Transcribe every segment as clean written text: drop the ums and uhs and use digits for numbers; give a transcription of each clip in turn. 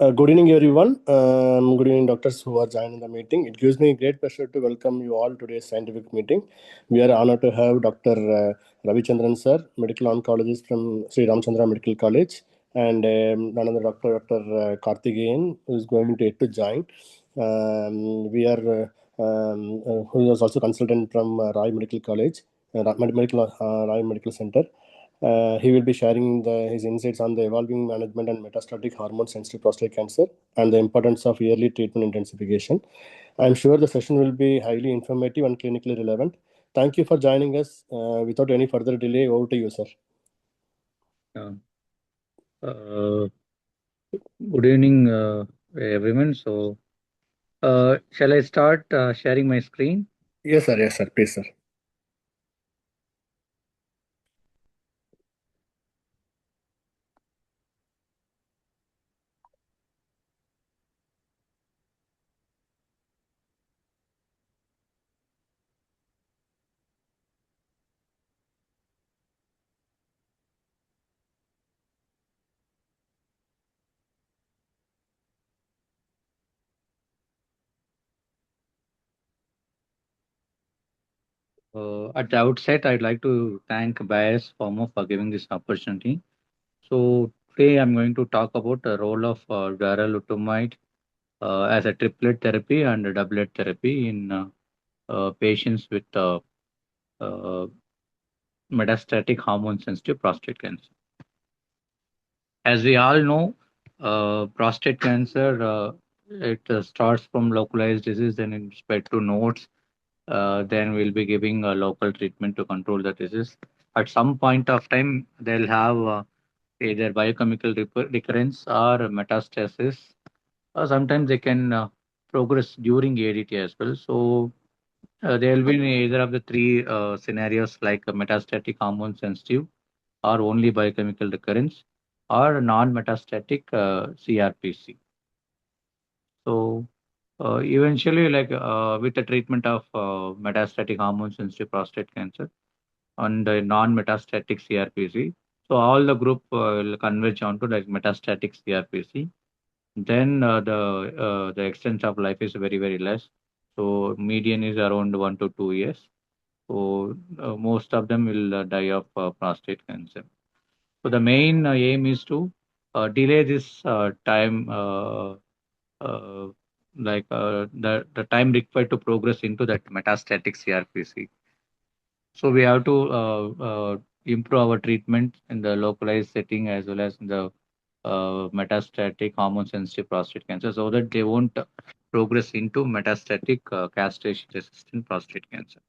Good evening, everyone. Good evening, doctors who are joining the meeting. It gives me great pleasure to welcome you all to today's scientific meeting. We are honored to have Dr. Ravichandran sir, medical oncologist from Sri Ramchandra Medical College, and another doctor, Dr. Karthikeyan, who is going to join. We are who was also consultant from Rai Medical College, Rai Medical Center. He will be sharing his insights on the evolving management and metastatic hormone sensitive prostate cancer and the importance of early treatment intensification. I'm sure the session will be highly informative and clinically relevant. Thank you for joining us. Without any further delay, over to you, sir. Uh, uh, Good evening, everyone. Shall I start sharing my screen? Yes, sir. Yes, sir. Please, sir. At the outset, I'd like to thank Bias Former for giving this opportunity. So, today I'm going to talk about the role of darolutamide as a triplet therapy and a doublet therapy in patients with uh, metastatic hormone sensitive prostate cancer. As we all know, prostate cancer it starts from localized disease, then it spread to nodes. Then we'll be giving a local treatment to control the disease. At some point of time, they'll have either biochemical recurrence or metastasis. Sometimes they can progress during ADT as well. So there will be in either of the three scenarios like metastatic hormone sensitive or only biochemical recurrence or non-metastatic CRPC. So eventually, like with the treatment of metastatic hormone sensitive prostate cancer and the non-metastatic CRPC, so all the group will converge onto like metastatic CRPC. Then the extent of life is very less. So median is around 1 to 2 years. So most of them will die of prostate cancer. So the main aim is to delay this time, uh, the time required to progress into that metastatic CRPC. So we have to improve our treatment in the localized setting as well as in the metastatic hormone sensitive prostate cancer, so that they won't progress into metastatic castration resistant prostate cancer.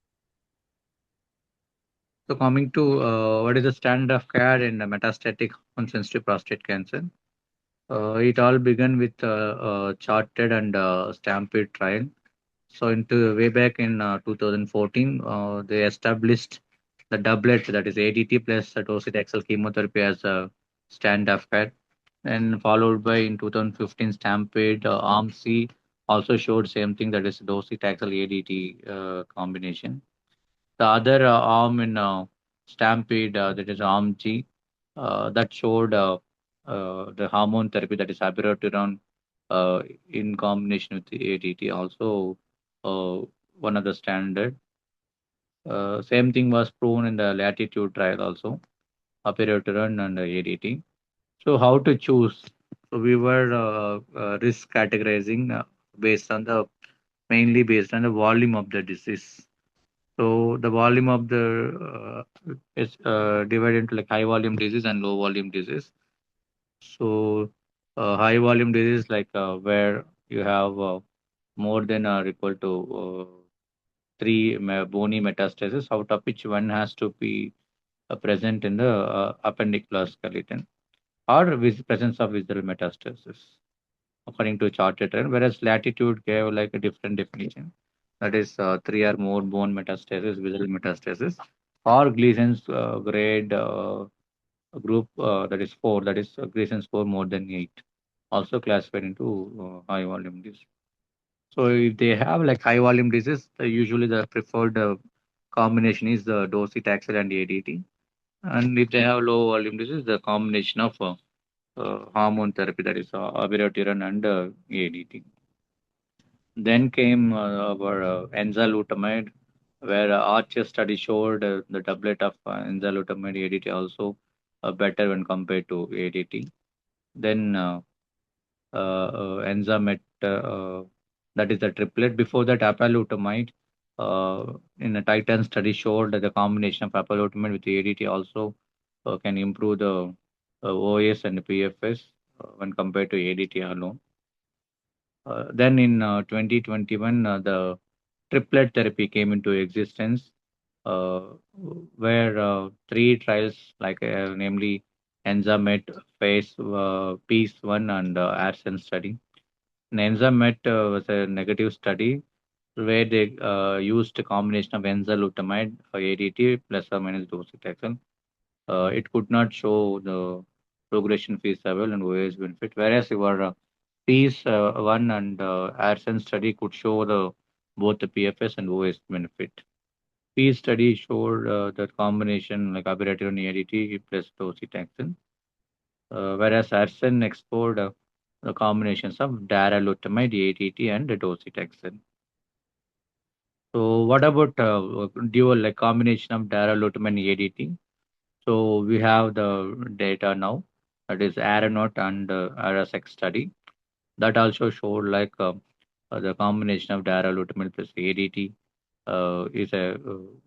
So coming to what is the standard of care in metastatic hormone sensitive prostate cancer? It all began with charted and stampede trial. So into way back in 2014, they established the doublet, that is ADT plus docetaxel chemotherapy, as a standard of care, and followed by in 2015 stampede arm C also showed same thing, that is docetaxel ADT combination. The other arm in stampede, that is arm G, that showed the hormone therapy, that is abiraterone in combination with the ADT, also one of the standard. Same thing was proven in the latitude trial also, abiraterone and ADT. So how to choose? So we were risk categorizing based on the mainly based on the volume of the disease. So the volume of the is divided into like high volume disease and low volume disease. So high volume disease, like where you have more than or equal to three bony metastasis, out of which one has to be present in the appendicular skeleton or with presence of visceral metastasis, according to charted trend. Whereas latitude gave like a different definition, that is three or more bone metastasis, visceral metastasis, or Gleason's grade group, that is four, that is Gleason's score more than eight, also classified into high volume disease. So if they have like high volume disease, usually the preferred combination is the docetaxel and ADT. And if they have low volume disease, the combination of hormone therapy, that is abiraterone and ADT. Then came our enzalutamide, where Archer study showed the doublet of enzalutamide ADT also better when compared to ADT. Then enzamet, that is the triplet. Before that, apalutamide in a Titan study showed that the combination of apalutamide with ADT also can improve the OS and PFS when compared to ADT alone. Then in 2021, the triplet therapy came into existence, uh, where three trials, like namely Enzamet, Phase Peace 1, and ARSEN study. Enzamet was a negative study where they used a combination of enzalutamide, ADT, plus or minus docetaxel. It could not show the progression-free survival and OS benefit, whereas your Peace 1 and ARSEN study could show the both the PFS and OS benefit. Peace study showed that combination like abiraterone ADT plus docetaxel, whereas ARSEN explored the combinations of darolutamide, ADT, and docetaxel. So what about dual like combination of darolutamide and ADT? So we have the data now, that is ARANOT and ARASEX study, that also showed like the combination of darolutamide plus ADT is a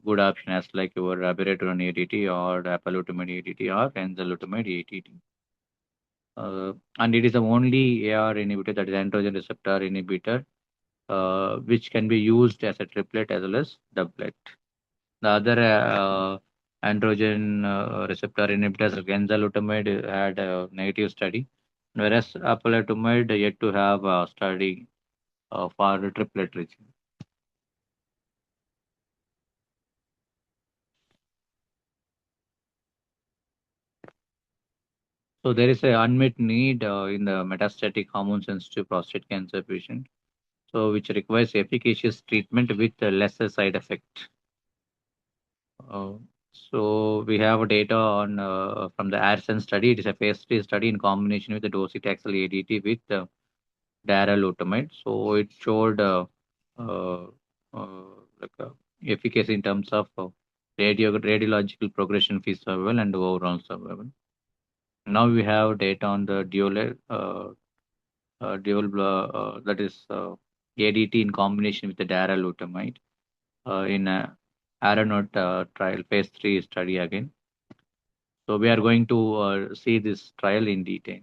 good option as like your abiraterone ADT or apalutamide ADT or enzalutamide ADT. And it is the only AR inhibitor, that is androgen receptor inhibitor, which can be used as a triplet as well as doublet. The other androgen receptor inhibitors like enzalutamide had a negative study, whereas apalutamide yet to have a study for the triplet regime. So there is a unmet need in the metastatic hormone sensitive prostate cancer patient, so which requires efficacious treatment with lesser side effect. Uh, so we have data on from the ARSEN study. It is a phase 3 study in combination with the docetaxel ADT with darolutamide. So it showed uh, like efficacy in terms of radiological progression-free survival and overall survival. Now we have data on the that is ADT in combination with the darolutamide in a ARANOT trial phase 3 study again. So we are going to see this trial in detail.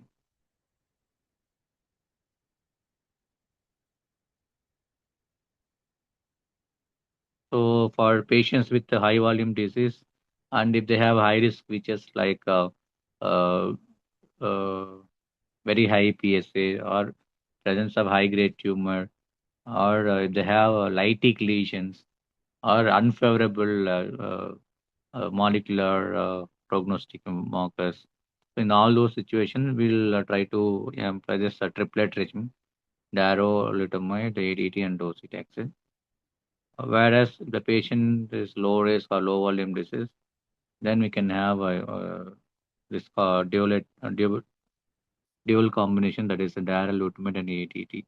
So for patients with the high volume disease, and if they have high risk features like uh, uh, very high PSA or presence of high grade tumor, or if they have lytic lesions or unfavorable molecular prognostic markers. So in all those situations, we'll try to employ this triplet regimen, darolutamide, ADT, and docetaxel. Whereas the patient is low risk or low volume disease, then we can have this dual combination, that is darolutamide and ADT.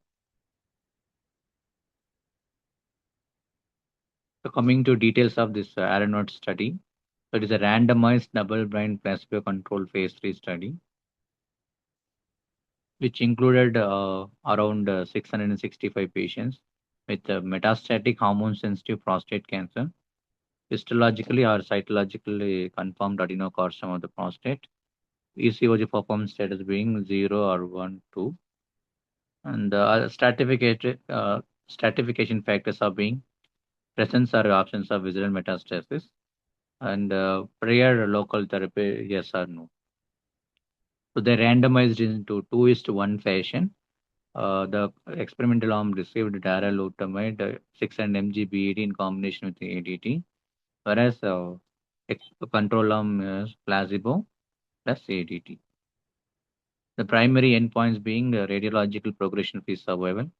So coming to details of this ARANOT study, so it is a randomized double-blind placebo-controlled phase 3 study, which included around 665 patients with metastatic hormone-sensitive prostate cancer, histologically or cytologically confirmed adenocarcinoma of the prostate, ECOG performance status being 0 or 1, 2, and stratification factors are being presence or absence of visible metastasis, and prior local therapy, yes or no. So they randomized into 2:1 fashion. The experimental arm received darolutamide 600 mg BED in combination with the ADT, whereas control arm is placebo plus ADT. The primary endpoints being radiological progression-free survival.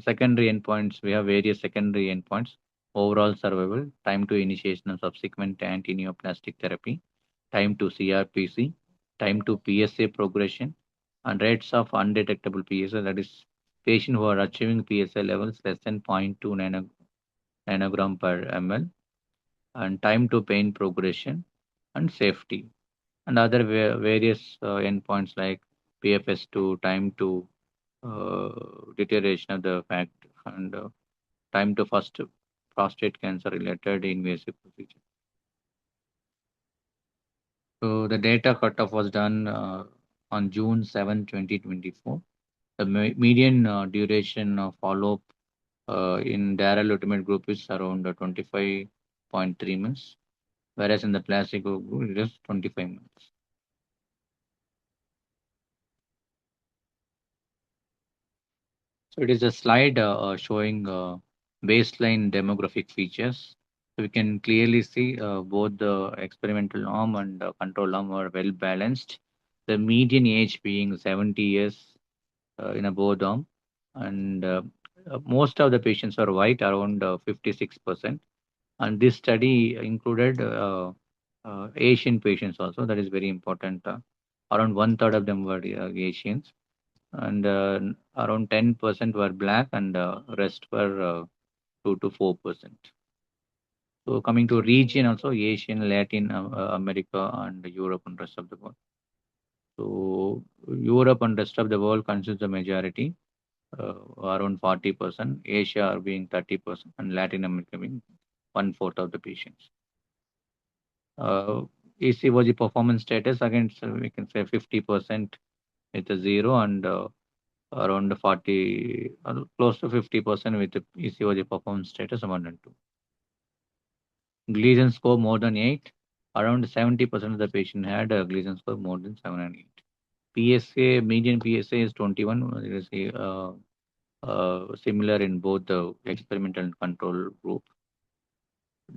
Secondary endpoints, we have various secondary endpoints: overall survival, time to initiation of subsequent anti-neoplastic therapy, time to CRPC, time to PSA progression, and rates of undetectable PSA, that is, patients who are achieving PSA levels less than zero point 0.2 nanogram per ml, and time to pain progression, and safety, and other various endpoints like PFS2, time to deterioration of the fact, and time to first prostate cancer related invasive procedure. So the data cutoff was done on June 7, 2024. The median duration of follow-up in darolutamide group is around 25.3 months, whereas in the placebo group it is 25 months. So it is a slide showing baseline demographic features. So we can clearly see both the experimental arm and control arm are well balanced. The median age being 70 years in a both arm, and most of the patients are white, around 56%. And this study included Asian patients also. That is very important. Around one third of them were Asians, and around 10% were black, and rest were 2 to 4%. So coming to region also, Asian, Latin America, and Europe and rest of the world. So Europe and rest of the world constitutes the majority, around 40%. Asia are being 30%, and Latin America being one fourth of the patients. Uh, ECOG performance status, again, so we can say 50% with a zero, and around 40, close to 50% with the ECOG performance status 1 and 2. Gleason score more than 8. Around 70% of the patient had a Gleason score more than 7 and 8. PSA, median PSA is 21. It is similar in both the experimental and control group.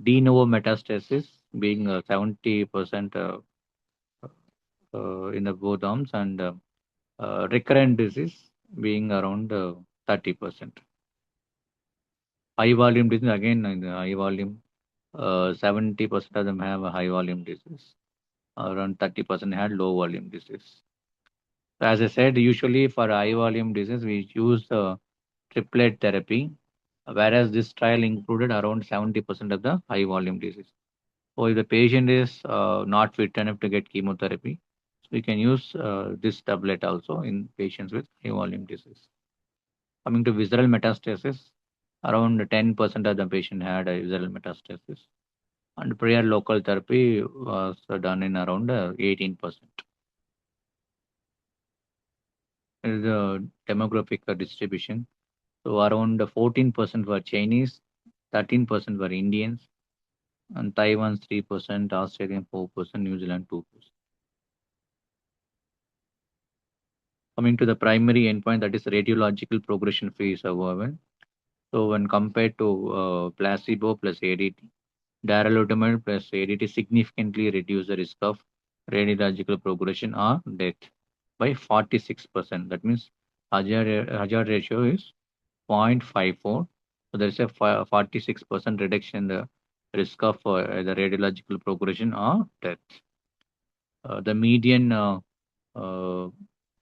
De novo metastasis being 70% in the both arms, and recurrent disease being around 30%. High volume disease, again in the high volume, 70% of them have a high volume disease. Around 30% had low volume disease. So as I said, usually for high volume disease, we use the triplet therapy, whereas this trial included around 70% of the high volume disease. So if the patient is not fit enough to get chemotherapy, so we can use this tablet also in patients with high volume disease. Coming to visceral metastasis, around 10% of the patient had a visceral metastasis, and prior local therapy was done in around 18%. Is the demographic distribution. So around 14% were Chinese, 13% were Indians, and Taiwan 3%, Australian 4%, New Zealand 2%. Coming to the primary endpoint, that is radiological progression-free survival. So when compared to placebo plus ADT, darolutamide plus ADT significantly reduce the risk of radiological progression or death by 46%. That means hazard ratio is 0.54. So there is a 46% reduction in the risk of the radiological progression or death. The median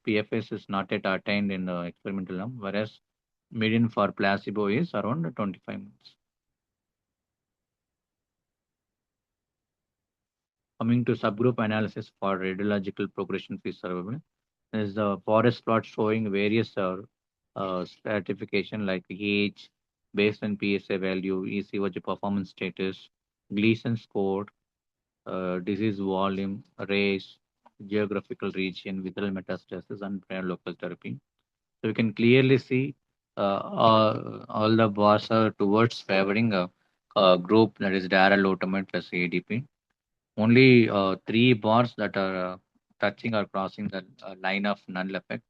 PFS is not yet attained in the experimental arm, whereas median for placebo is around 25 months. Coming to subgroup analysis for radiological progression-free survival, there is the forest plot showing various stratification like age, baseline PSA value, ECOG performance status, Gleason score, disease volume, race, geographical region, visceral metastasis, and prior local therapy. So we can clearly see all the bars are towards favoring a group that is darolutamide plus ADP. Only 3 bars that are touching or crossing the line of null effect.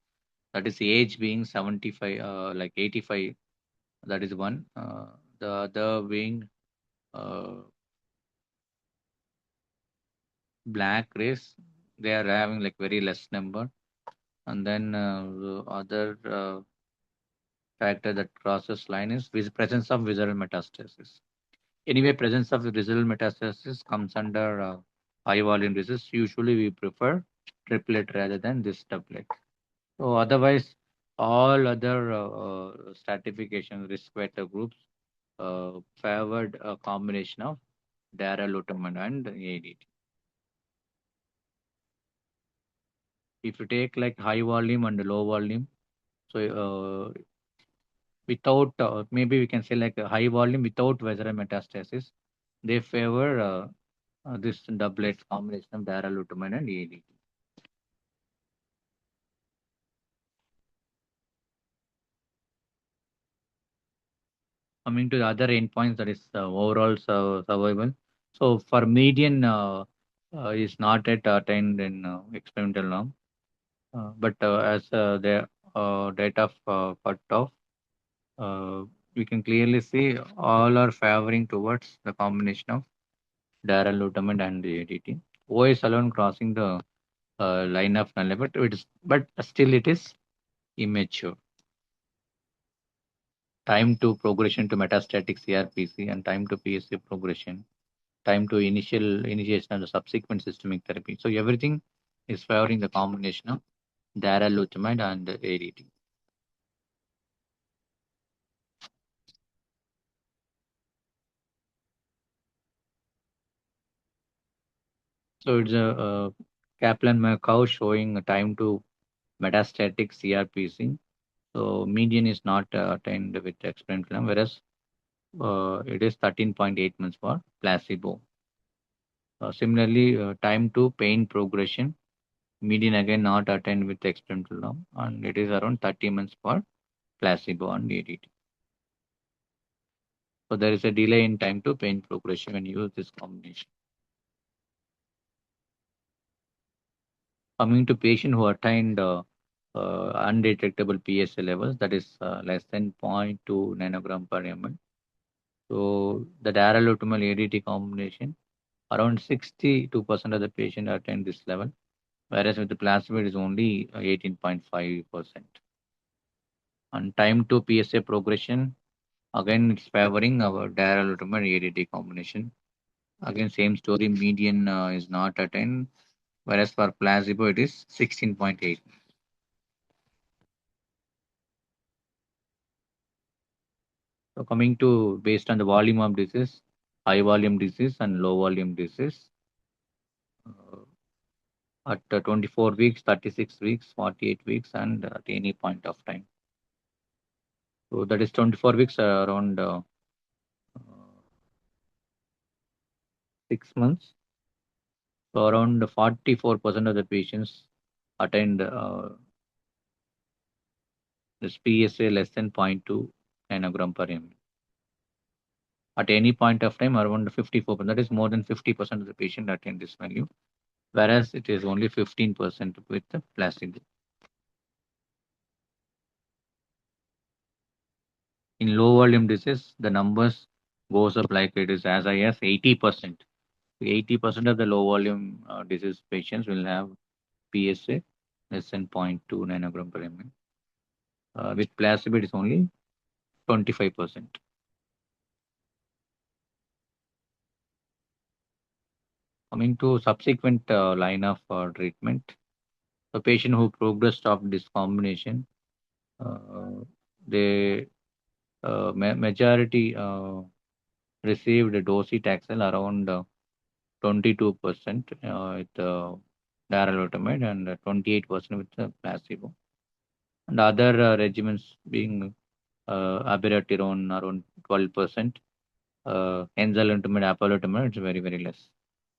That is age being 75, like 85. That is one. The other being uh, black race. They are having like very less number. And then the other factor that crosses line is presence of visceral metastasis. Anyway, presence of visceral metastasis comes under high volume disease. Usually we prefer triplet rather than this doublet. So otherwise, all other stratification risk factor groups favored a combination of darolutamide and ADT. If you take like high volume and low volume, so without maybe we can say like a high volume without visceral metastasis, they favor this doublet combination of darolutamide and ADT. Coming to the other endpoints, that is overall survival. So for median is not yet attained in experimental norm, but as the data cut off, uh, we can clearly see all are favoring towards the combination of darolutamide and the ADT. OS alone crossing the line of null, but still it is immature. Time to progression to metastatic CRPC and time to PSA progression, time to initiation and the subsequent systemic therapy. So everything is favoring the combination of darolutamide and ADT. So it's a Kaplan-Meier curve showing a time to metastatic CRPC. So median is not attained with experimental, whereas it is 13.8 months for placebo. Similarly, time to pain progression, median again not attained with experimental arm, and it is around 30 months for placebo and ADT. So there is a delay in time to pain progression when you use this combination. Coming to patient who attained undetectable PSA levels, that is less than zero point 0.2 nanogram per ml. So the darolutamide ADT combination, around 62% of the patient attain this level, whereas with the placebo it is only 18.5%. And time to PSA progression, again it's favoring our darolutamide ADT combination. Again, same story, median is not attained, whereas for placebo it is 16.8. So coming to based on the volume of disease, high volume disease and low volume disease, uh, at 24 weeks, 36 weeks, 48 weeks, and at any point of time. So that is 24 weeks, around 6 months. So around 44% of the patients attained this PSA less than zero point 0.2 nanogram per ml. At any point of time, around 54%, that is more than 50% of the patient attain this value, whereas it is only 15% with the placebo. In low volume disease, the numbers goes up like it is as high as 80%. 80% of the low volume disease patients will have PSA less than zero point 0.2 nanogram per ml. With placebo, it is only 25%. Coming to subsequent line of treatment, the patient who progressed of this combination, uh, they majority received docetaxel around 22% with darolutamide and 28% with the placebo. And other regimens being abiraterone around 12%, enzalutamide, apalutamide, it's very, very less.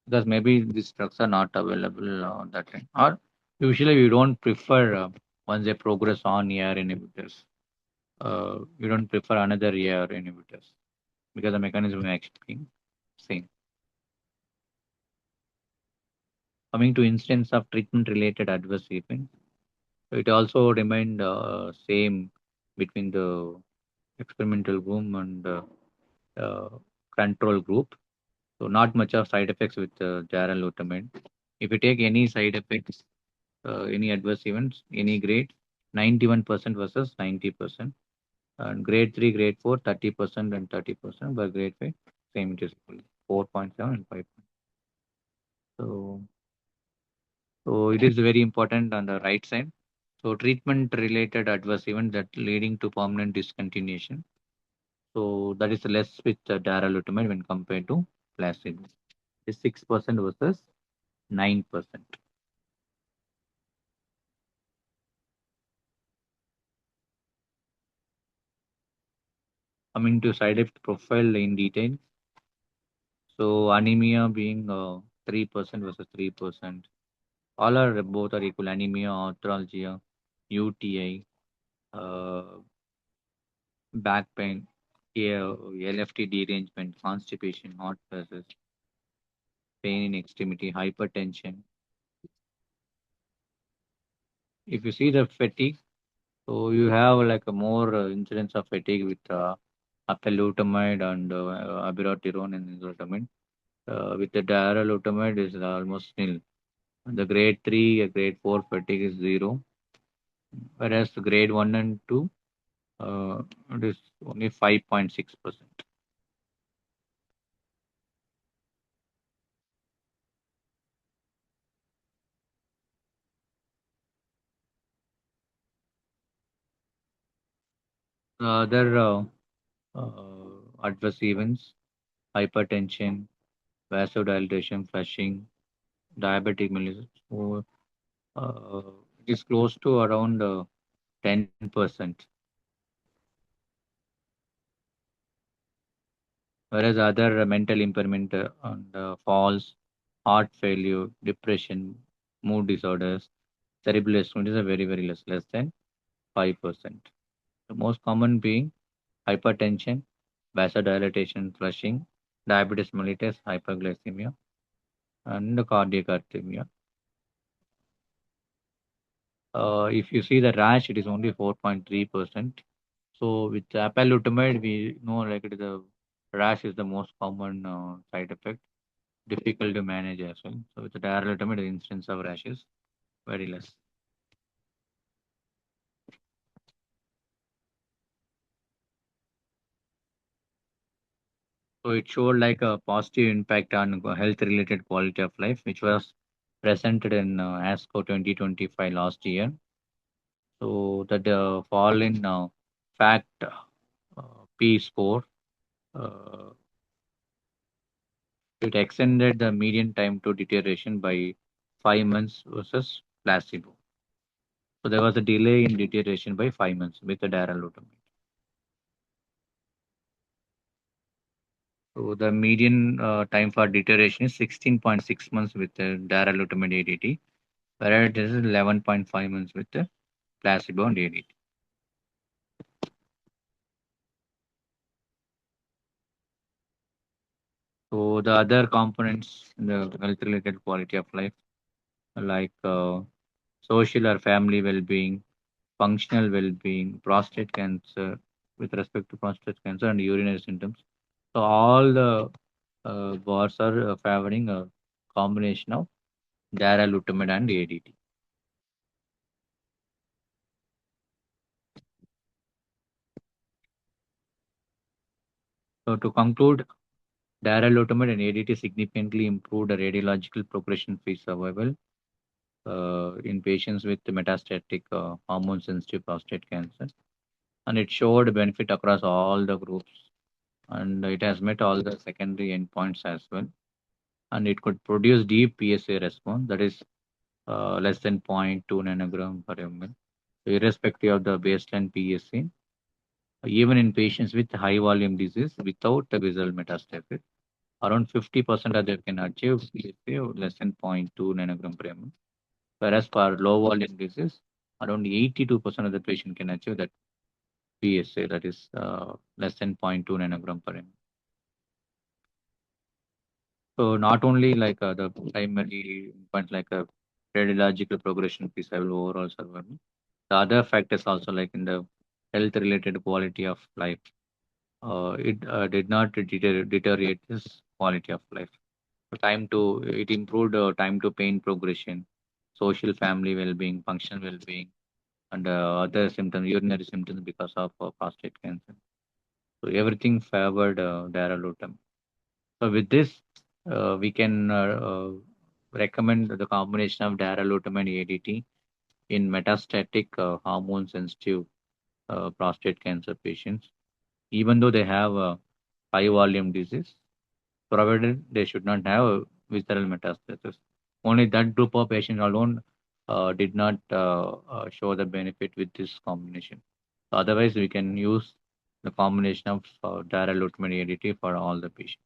Because maybe these drugs are not available on that time. Or usually we don't prefer once they progress on AR inhibitors. We don't prefer another AR inhibitors because the mechanism is actually being same. Coming to instance of treatment-related adverse event, it also remained same between the experimental group and uh, control group. So not much of side effects with darolutamide. If you take any side effects, any adverse events, any grade, 91% versus 90%. And grade 3, grade 4, 30% and 30%, but grade 5, same it is 4.7 and 5. So So it is very important on the right side. So treatment related adverse event that leading to permanent discontinuation. So that is less with darolutamide when compared to placebo. It's 6% versus 9%. Coming to side effect profile in detail. So anemia being 3% versus 3%. All are both are equal: anemia, arthralgia, UTI, back pain, LFT derangement, constipation, hot flashes, pain in extremity, hypertension. If you see the fatigue, so you have like a more incidence of fatigue with apalutamide and abiraterone and isotamide. With the darolutamide is almost nil. The grade 3, grade 4 fatigue is zero, whereas the grade 1 and 2, it is only 5.6%. The other adverse events: hypertension, vasodilation, flushing, diabetic mellitus. So, it is close to around 10%. Whereas other mental impairment and falls, heart failure, depression, mood disorders, cerebral is a very, very less than 5%. The most common being hypertension, vasodilatation, flushing, diabetes mellitus, hyperglycemia, and cardiac arrhythmia. If you see the rash, it is only 4.3%. So with apalutamide, we know like it is a rash is the most common side effect, difficult to manage as well. So with the darolutamide, the incidence of rash is very less. So it showed like a positive impact on health-related quality of life, which was presented in ASCO 2025 last year. So that the fall in fact P score, uh, it extended the median time to deterioration by 5 months versus placebo. So there was a delay in deterioration by 5 months with the darolutamide. So the median time for deterioration is 16.6 months with the darolutamide ADT, whereas it is 11.5 months with the placebo and ADT. So the other components in the health-related quality of life, like social or family well-being, functional well-being, prostate cancer, with respect to prostate cancer and urinary symptoms. So all the bars are favoring a combination of darolutamide and ADT. So to conclude, darolutamide and ADT significantly improved the radiological progression-free survival in patients with metastatic hormone-sensitive prostate cancer, and it showed benefit across all the groups, and it has met all the secondary endpoints as well, and it could produce deep PSA response, that is less than zero point 0.2 nanogram per ml, irrespective of the baseline PSA, even in patients with high volume disease without a visual metastasis. Around 50% of them can achieve PSA of less than zero point 0.2 nanogram per ml, whereas for low volume disease, around 82% of the patient can achieve that PSA, that is less than zero point 0.2 nanogram per ml. So not only like the primary points like radiological progression, free survival, overall survival, the other factors also like in the health related quality of life, it did not deteriorate this quality of life. Time to it improved time to pain progression, social family well-being, functional well-being, and other symptoms, urinary symptoms because of prostate cancer. So everything favored darolutamide. So with this, we can recommend the combination of darolutamide ADT in metastatic hormone sensitive prostate cancer patients, even though they have a high volume disease, provided they should not have a visceral metastasis. Only that group of patients alone did not show the benefit with this combination. Otherwise, we can use the combination of darolutamide ADT for all the patients.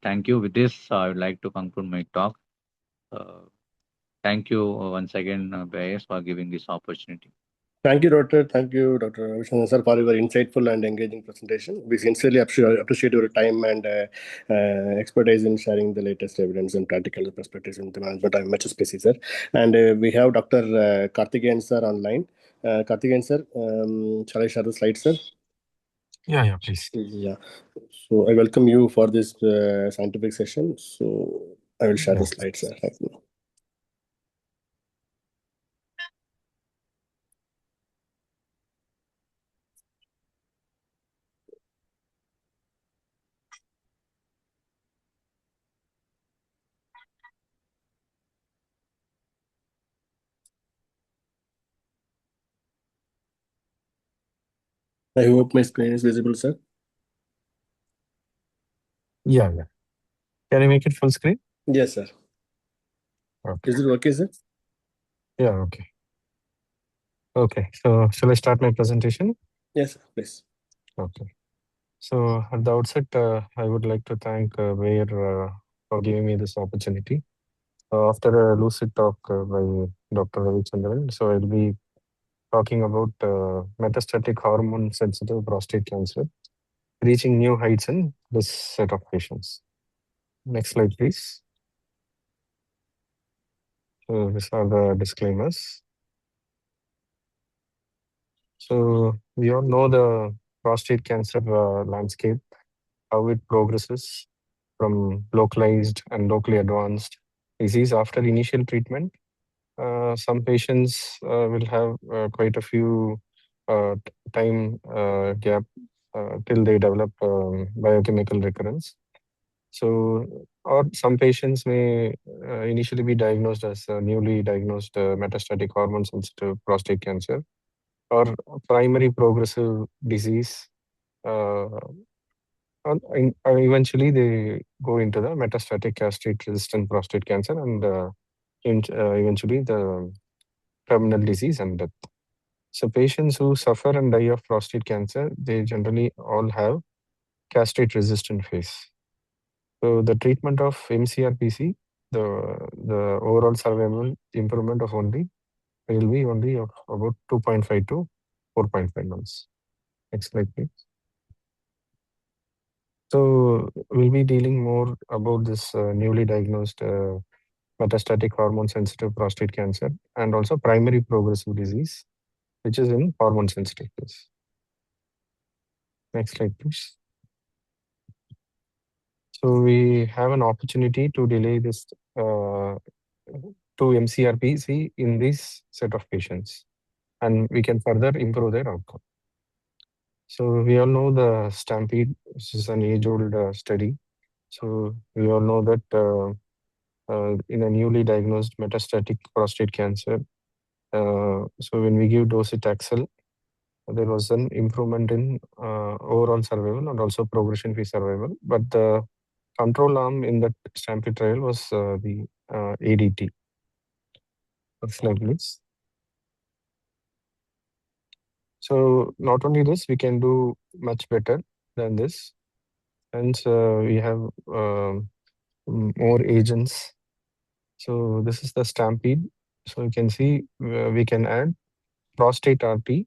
Thank you. With this, I would like to conclude my talk. Uh, Thank you once again, Bayes, for giving this opportunity. Thank you, Doctor. Thank you, Dr. Ravishankar sir, for your insightful and engaging presentation. We sincerely appreciate your time and expertise in sharing the latest evidence and practical perspectives in the management of MHSPC, sir. And we have Dr. Karthikeyan sir online. Karthikeyan sir, shall I share the slides, sir? Yeah, please. Yeah. So I welcome you for this scientific session. So I will share the Yeah. slides, sir, right now. I hope my screen is visible, sir. Yeah. Can I make it full screen? Yes, sir. Okay. Is it okay, sir? Yeah, okay. Okay, so shall I start my presentation? Yes, sir, please. Okay. So at the outset, I would like to thank Bayer for giving me this opportunity. After a lucid talk by Dr. Ravichandran, so I'll be talking about metastatic hormone-sensitive prostate cancer, reaching new heights in this set of patients. Next slide, please. So these are the disclaimers. So we all know the prostate cancer landscape, how it progresses from localized and locally advanced disease after initial treatment. Some patients will have quite a few time gap till they develop biochemical recurrence. So, or some patients may initially be diagnosed as newly diagnosed metastatic hormone-sensitive prostate cancer or primary progressive disease. And eventually, they go into the metastatic castrate-resistant prostate cancer and eventually the terminal disease and death. So patients who suffer and die of prostate cancer, they generally all have castrate-resistant phase. So the treatment of MCRPC, the overall survival improvement of only will be only of about 2.5 to 4.5 months. Next slide, please. So we'll be dealing more about this newly diagnosed metastatic hormone-sensitive prostate cancer and also primary progressive disease, which is in hormone-sensitive case. Next slide, please. So we have an opportunity to delay this to MCRPC in this set of patients, and we can further improve their outcome. So we all know the STAMPEDE, which is an age-old study. So we all know that in a newly diagnosed metastatic prostate cancer, so when we give docetaxel, there was an improvement in overall survival and also progression-free survival. But the control arm in that STAMPEDE trial was the ADT. Next slide, please. So not only this, we can do much better than this. Hence, we have more agents. So this is the STAMPEDE. So you can see we can add prostate RT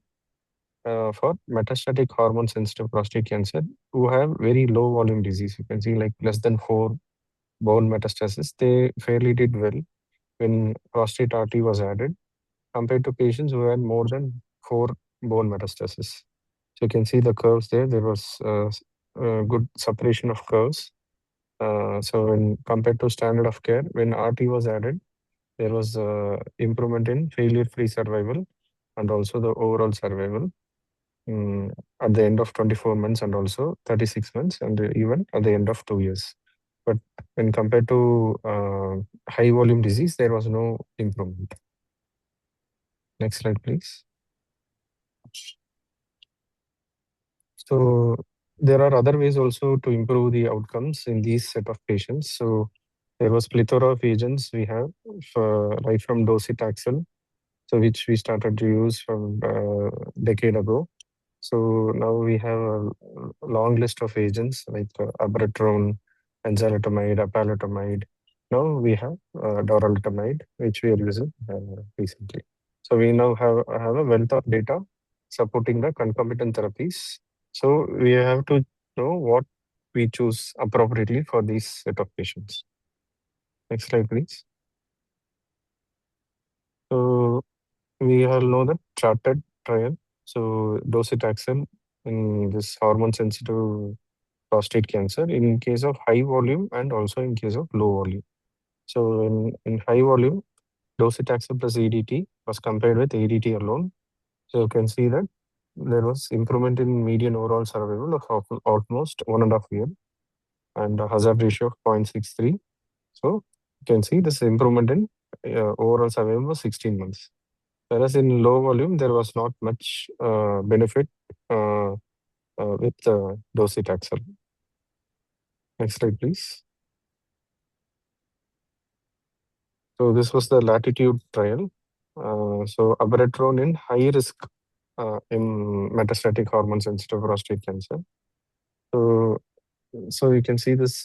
for metastatic hormone-sensitive prostate cancer who have very low volume disease. You can see like less than 4 bone metastasis. They fairly did well when prostate RT was added compared to patients who had more than 4 bone metastasis. So you can see the curves there. There was good separation of curves. So when compared to standard of care, when RT was added, there was improvement in failure-free survival and also the overall survival at the end of 24 months and also 36 months and even at the end of 2 years. but when compared to high volume disease, there was no improvement. Next slide, please. So there are other ways also to improve the outcomes in these set of patients. So there was plethora of agents we have, right from docetaxel, so which we started to use from decade ago. So now we have a long list of agents like abiraterone, enzalutamide, apalutamide. Now we have darolutamide, which we are using recently. So we now have a wealth of data supporting the concomitant therapies. So we have to know what we choose appropriately for these set of patients. Next slide, please. So we all know the charted trial. So docetaxel in this hormone-sensitive prostate cancer in case of high volume and also in case of low volume. So in high volume, docetaxel plus ADT was compared with ADT alone. So you can see that there was improvement in median overall survival of almost 1.5 years and a hazard ratio of 0.63. So you can see this improvement in overall survival was 16 months. Whereas in low volume, there was not much benefit with docetaxel. Next slide, please. So this was the Latitude trial. So abiraterone in high risk in metastatic hormone-sensitive prostate cancer. So you can see this.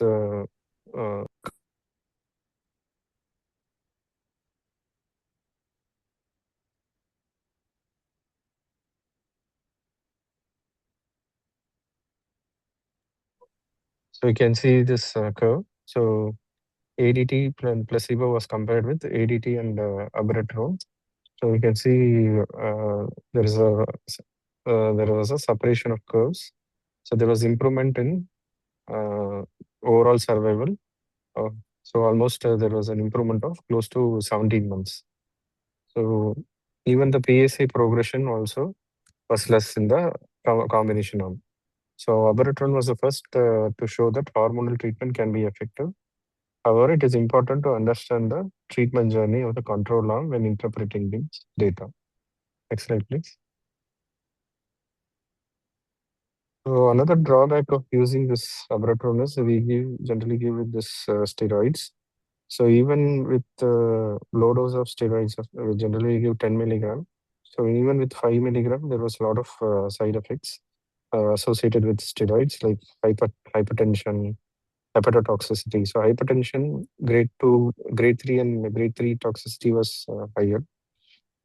So you can see this curve. So ADT and placebo was compared with ADT and abiraterone. So you can see there was a separation of curves. So there was improvement in overall survival. So almost there was an improvement of close to 17 months. So even the PSA progression also was less in the combination arm. So abiraterone was the first to show that hormonal treatment can be effective. However, it is important to understand the treatment journey of the control arm when interpreting this data. Next slide, please. So another drawback of using this abiraterone is we generally give with this steroids. So even with low dose of steroids, we generally give 10 milligram. So even with 5 milligram, there was a lot of side effects associated with steroids like hypertension, hepatotoxicity. So hypertension, grade 2, grade 3 and grade 3 toxicity was higher.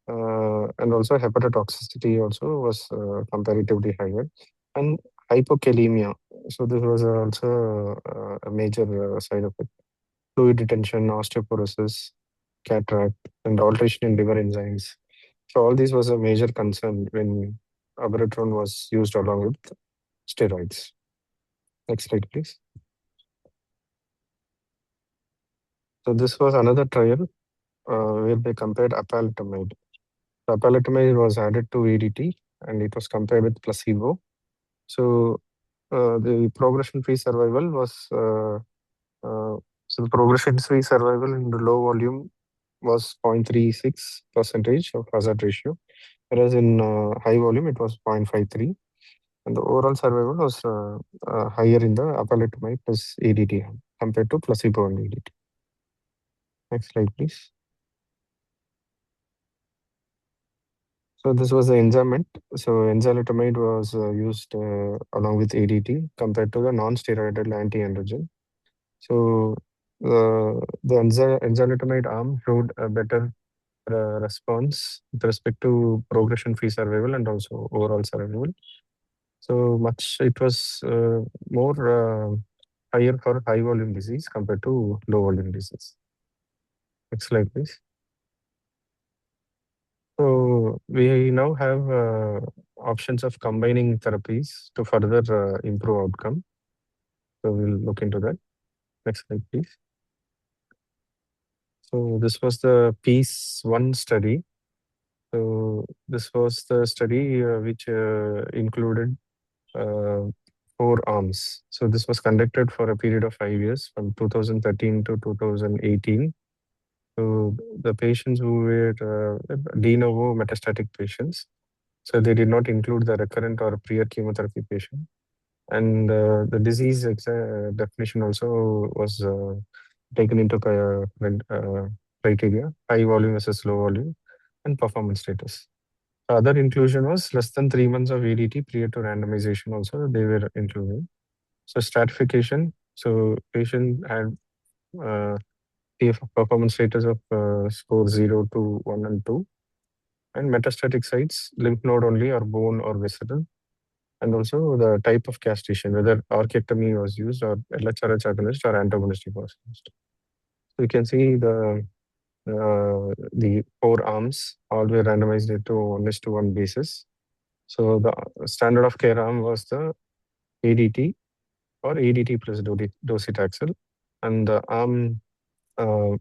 And also hepatotoxicity also was comparatively higher. And hypokalemia. So this was also a major side effect. Fluid retention, osteoporosis, cataract, and alteration in liver enzymes. So all these was a major concern when abiraterone was used along with steroids. Next slide, please. So this was another trial where they compared apalutamide. Apalutamide was added to ADT and it was compared with placebo. So the progression-free survival was so the progression-free survival in the low volume was 0.36 percentage of hazard ratio, whereas in high volume it was 0.53, and the overall survival was higher in the apalutamide plus ADT compared to placebo and ADT. Next slide, please. So this was the enzyme. So enzalutamide was used along with ADT compared to the non-steroidal anti-androgen. So the enzalutamide arm showed a better response with respect to progression-free survival and also overall survival. So much it was more higher for high volume disease compared to low volume disease. Next slide, please. So we now have options of combining therapies to further improve outcome. So we'll look into that. Next slide, please. So this was the PEACE-1 study. So this was the study which included four arms. So this was conducted for a period of 5 years, from 2013 to 2018. So the patients who were de novo metastatic patients, so they did not include the recurrent or prior chemotherapy patient. And the disease definition also was taken into criteria: high volume versus low volume, and performance status. Other inclusion was less than 3 months of ADT prior to randomization. Also, they were included. So stratification. So patient had performance status of score 0 to 1 and 2, and metastatic sites, lymph node only or bone or visceral, and also the type of castration, whether orchiectomy was used or LHRH agonist or antagonistic was used. So you can see the four arms all were randomized into 1:1 basis. So the standard of care arm was the ADT or ADT plus docetaxel, and the arm uh,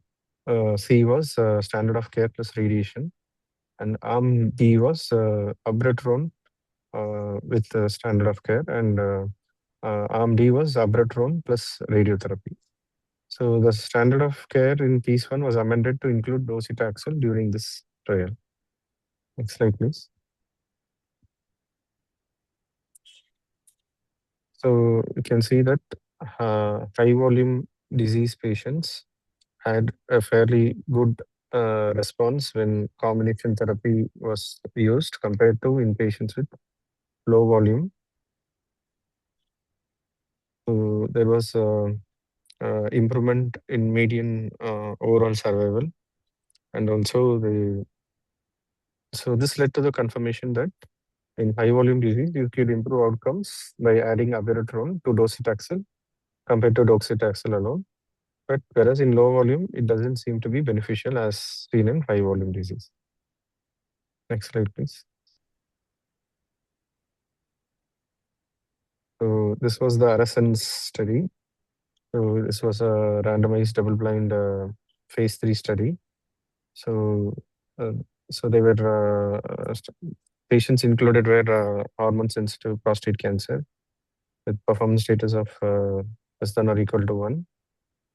C was standard of care plus radiation, and arm B was abiraterone with standard of care, and arm D was abiraterone plus radiotherapy. So the standard of care in piece one was amended to include docetaxel during this trial. Next slide, please. So you can see that high volume disease patients had a fairly good response when combination therapy was used compared to in patients with low volume. So there was improvement in median overall survival, and also so this led to the confirmation that in high volume disease you could improve outcomes by adding abiraterone to docetaxel compared to docetaxel alone. But whereas in low volume, it doesn't seem to be beneficial as seen in high volume disease. Next slide, please. So this was the Arasens study. So this was a randomized double-blind phase 3 study. So uh, so they were patients included were hormone-sensitive prostate cancer with performance status of less than or equal to 1,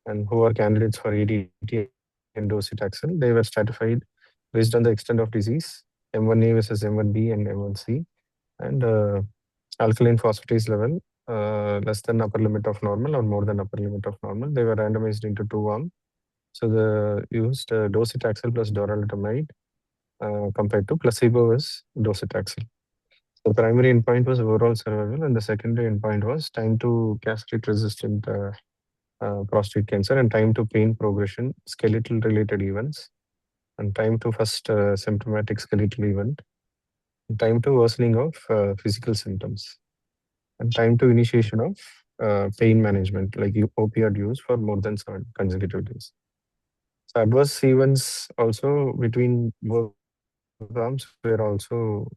and who are candidates for ADT and docetaxel. They were stratified based on the extent of disease, M1A versus M1B and M1C, and alkaline phosphatase level less than upper limit of normal or more than upper limit of normal. They were randomized into two arms. So they used docetaxel plus doralitamide compared to placebo was docetaxel. The primary endpoint was overall survival, and the secondary endpoint was time to castrate-resistant prostate cancer and time to pain progression, skeletal-related events, and time to first symptomatic skeletal event, and time to worsening of physical symptoms, and time to initiation of pain management, like opioid use for more than 7 consecutive days. So adverse events also between both arms were also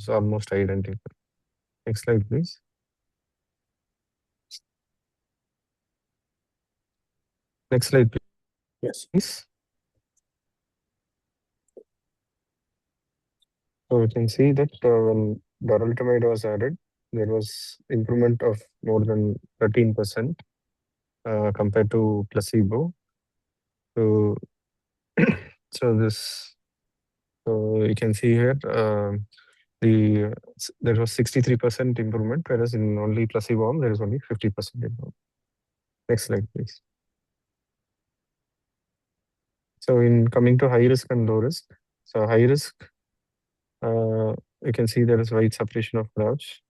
almost identical. Next slide, please. Next slide, Yes. please. So we can see that when doralitamide was added, there was improvement of more than 13% compared to placebo. So, so this, so you can see here there was 63% improvement, whereas in only placebo arm there is only 50% improvement. Next slide, please. So in coming to high risk and low risk, so high risk, you can see there is wide separation of curves.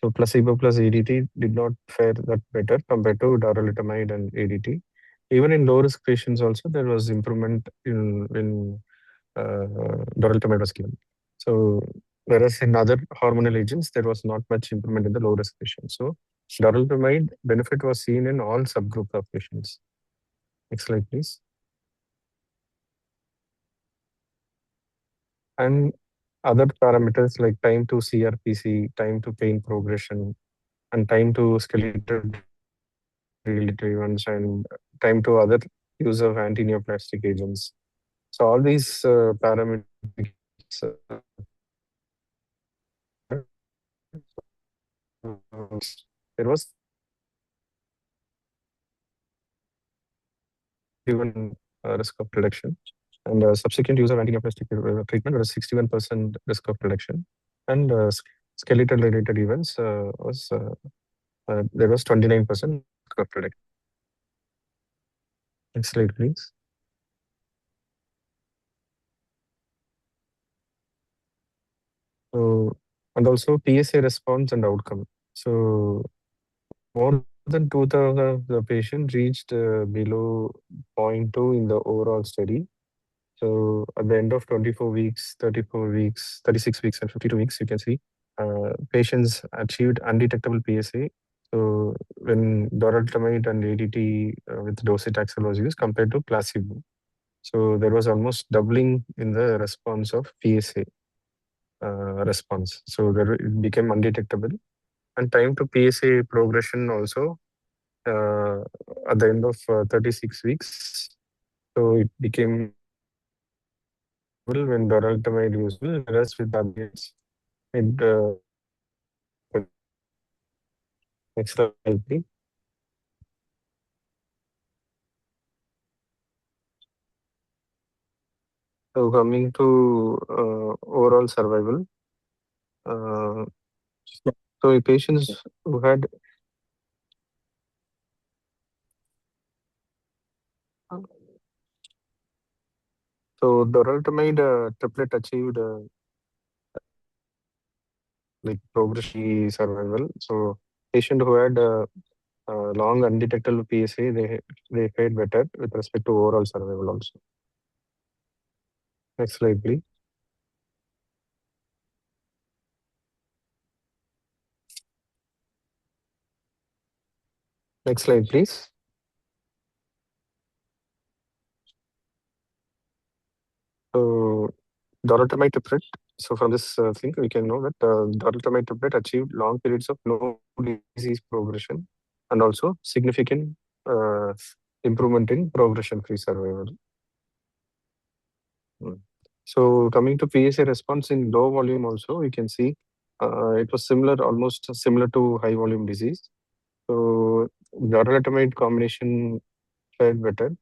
So placebo plus ADT did not fare that better compared to darolutamide and ADT. Even in low risk patients also there was improvement in when darolutamide was given. So whereas in other hormonal agents there was not much improvement in the low risk patients. So darolutamide benefit was seen in all subgroups of patients. Next slide, please. And other parameters like time to CRPC, time to pain progression, and time to skeletal related events, and time to other use of antineoplastic agents. So all these parameters there was 31 risk of reduction, and subsequent use of anti-neoplastic treatment was 61% risk of reduction, and skeletal related events was there was 29% risk of reduction. Next slide, please. So, and also PSA response and outcome. So more than two-thirds of the patient reached below zero point 0.2 in the overall study. So at the end of 24 weeks, 34 weeks, 36 weeks, and 52 weeks, you can see patients achieved undetectable PSA. So when doralutamide and ADT with docetaxel was used compared to placebo. So there was almost doubling in the response of PSA response. So there it became undetectable. And time to PSA progression also at the end of 36 weeks. So it became when doralutamide useful, whereas with others, it next slide, please. So coming to overall survival, so patients who had so doralutamide triplet achieved like progression survival. So patient who had long undetectable PSA, they fared better with respect to overall survival also. Next slide, please. Next slide, please. So doralutamide triplet. So from this thing, we can know that doralutamide triplet achieved long periods of no disease progression and also significant uh, improvement in progression-free survival. So coming to PSA response in low volume also, we can see it was similar, almost similar to high volume disease. So doralutamide combination fared better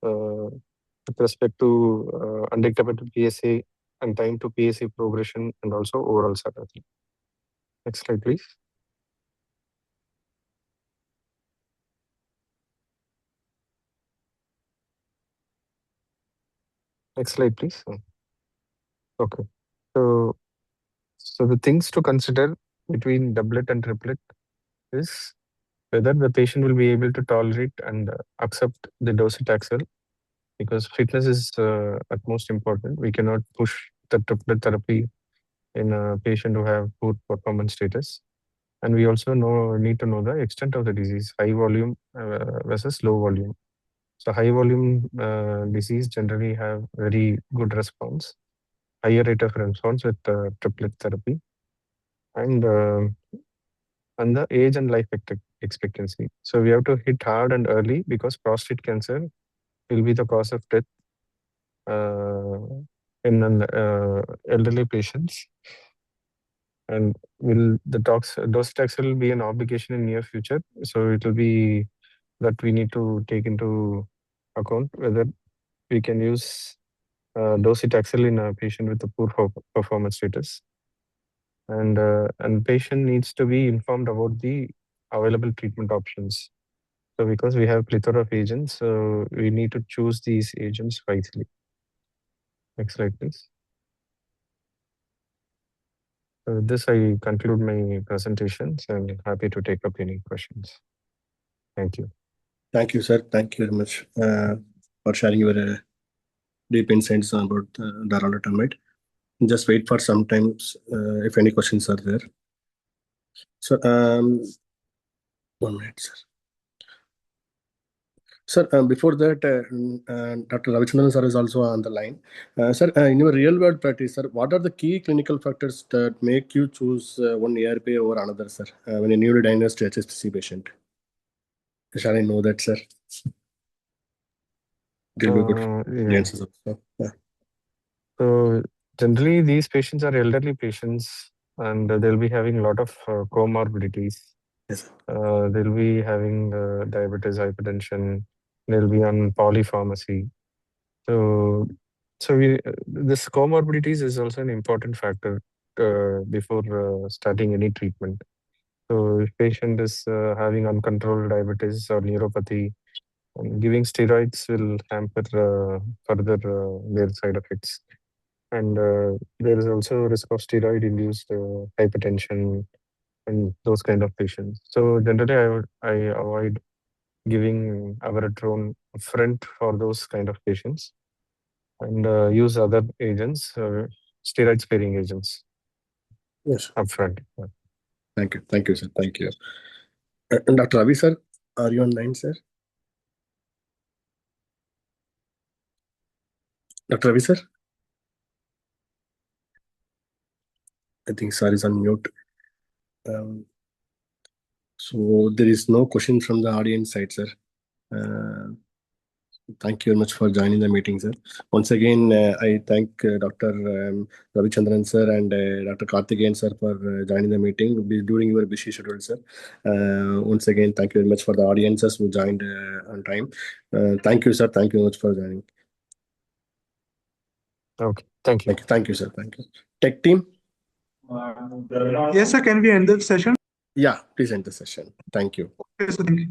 with respect to undetectable PSA and time to PSA progression and also overall survival. Next slide, please. Next slide, please. Okay. So the things to consider between doublet and triplet is whether the patient will be able to tolerate and accept the docetaxel, because fitness is at most important. We cannot push the triplet therapy in a patient who have poor performance status. And we also need to know the extent of the disease, high volume versus low volume. So high volume disease generally have very good response, higher rate of response with triplet therapy, and the age and life expectancy. So we have to hit hard and early because prostate cancer will be the cause of death in elderly patients. And will the docetaxel be an obligation in near future? So it will be that we need to take into account whether we can use docetaxel in a patient with a poor performance status. And patient needs to be informed about the available treatment options. So because we have plethora of agents, so we need to choose these agents wisely. Next slide, please. So with this, I conclude my presentations and happy to take up any questions. Thank you. Thank you, sir. Thank you very much for sharing your deep insights about darolutamide. Just wait for some times if any questions are there. So, 1 minute, sir. Sir, before that, Dr. Ravichandran sir is also on the line. Sir, in your real world practice, sir, what are the key clinical factors that make you choose one ARP over another, sir, when a newly diagnosed HSPC patient? Shall I know that, sir? It will be good for Yeah. audiences also. Yeah. So generally, these patients are elderly patients, and they'll be having a lot of comorbidities. Yes, sir. They'll be having diabetes, hypertension. They'll be on polypharmacy. So, this comorbidities is also an important factor before starting any treatment. So, if patient is having uncontrolled diabetes or neuropathy, giving steroids will hamper further their side effects. And there is also risk of steroid-induced hypertension and those kind of patients. So generally, I avoid giving abiraterone upfront for those kind of patients and use other agents, steroid-sparing agents Yes. upfront. Thank you. Thank you, sir. Thank you. Dr. Ravi, sir, are you online, sir? Dr. Ravi, sir? I think sir is on mute. So there is no question from the audience side, sir. Thank you very much for joining the meeting, sir. Once again, I thank Dr. Ravichandran, sir, and Dr. Karthikeyan, sir, for joining the meeting during your busy schedule, sir. Once again, thank you very much for the audiences who joined on time. Thank you, sir. Thank you very much for joining. Okay, thank you. Thank you, sir. Thank you. Tech team? Yes, sir. Can we end the session? Yeah, please end the session. Thank you. Yes, sir. Thank you.